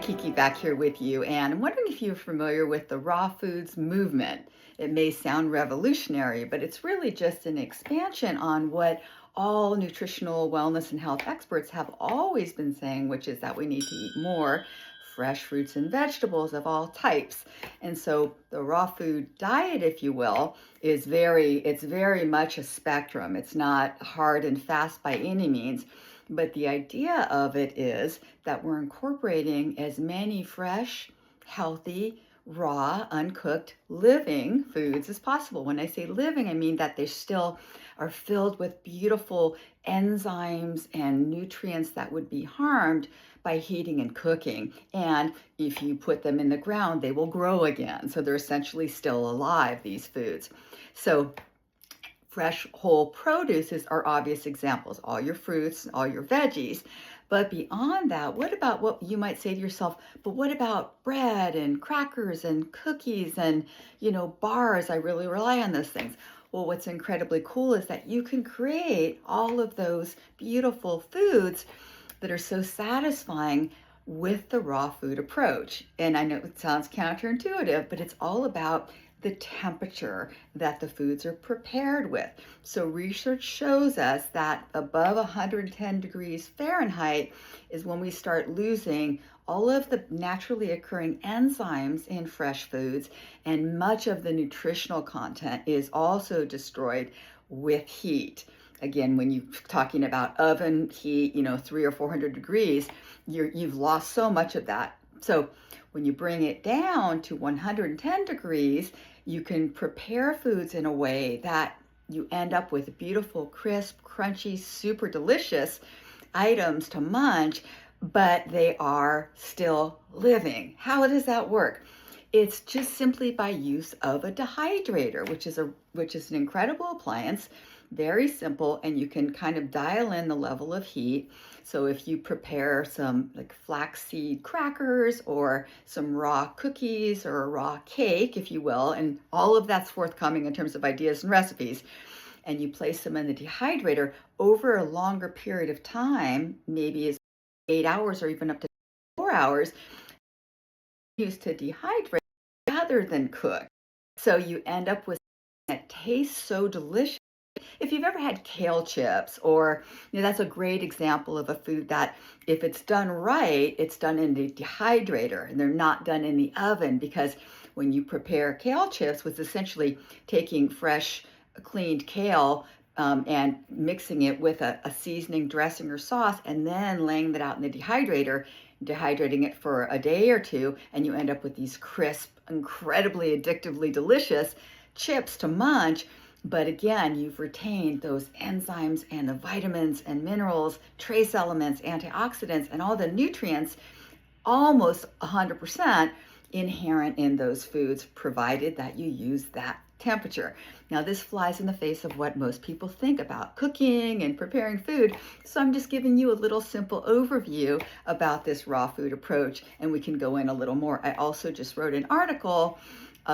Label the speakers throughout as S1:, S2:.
S1: Kiki back here with you, and I'm wondering if you're familiar with the raw foods movement. It may sound revolutionary, but it's really just an expansion on what all nutritional wellness and health experts have always been saying, which is that we need to eat more fresh fruits and vegetables of all types. And so the raw food diet, if you will, it's very much a spectrum. It's not hard and fast by any means. But the idea of it is that we're incorporating as many fresh, healthy, raw, uncooked, living foods as possible. When I say living, I mean that they still are filled with beautiful enzymes and nutrients that would be harmed by heating and cooking. And if you put them in the ground, they will grow again. So they're essentially still alive, these foods. So fresh whole produce are obvious examples, all your fruits, all your veggies. But beyond that, what about what you might say to yourself, but what about bread and crackers and cookies and, bars? I really rely on those things. Well, what's incredibly cool is that you can create all of those beautiful foods that are so satisfying with the raw food approach. And I know it sounds counterintuitive, but it's all about the temperature that the foods are prepared with. So research shows us that above 110 degrees Fahrenheit is when we start losing all of the naturally occurring enzymes in fresh foods, and much of the nutritional content is also destroyed with heat. Again, when you're talking about oven heat, 300 or 400 degrees, you've lost so much of that. So when you bring it down to 110 degrees, you can prepare foods in a way that you end up with beautiful, crisp, crunchy, super delicious items to munch, but they are still living. How does that work? It's just simply by use of a dehydrator, which is an incredible appliance, very simple, and you can kind of dial in the level of heat. So if you prepare some like flaxseed crackers or some raw cookies or a raw cake, if you will, and all of that's forthcoming in terms of ideas and recipes, and you place them in the dehydrator over a longer period of time, maybe as 8 hours or even up to 4 hours, used to dehydrate rather than cook. So you end up with that tastes so delicious. If you've ever had kale chips, or that's a great example of a food that if it's done right, it's done in the dehydrator and they're not done in the oven, because when you prepare kale chips, was essentially taking fresh, cleaned kale and mixing it with a seasoning, dressing, or sauce, and then laying that out in the dehydrator, dehydrating it for a day or two, and you end up with these crisp, incredibly addictively delicious chips to munch. But again, you've retained those enzymes and the vitamins and minerals, trace elements, antioxidants, and all the nutrients, almost 100% inherent in those foods, provided that you use that temperature. Now, this flies in the face of what most people think about cooking and preparing food. So I'm just giving you a little simple overview about this raw food approach, and we can go in a little more. I also just wrote a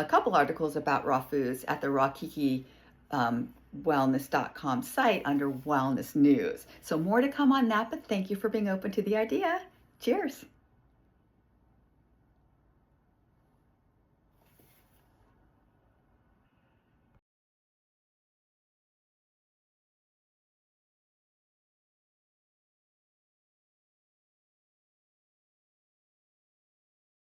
S1: couple articles about raw foods at the Kiki wellness.com site under wellness news. So more to come on that, but thank you for being open to the idea. Cheers.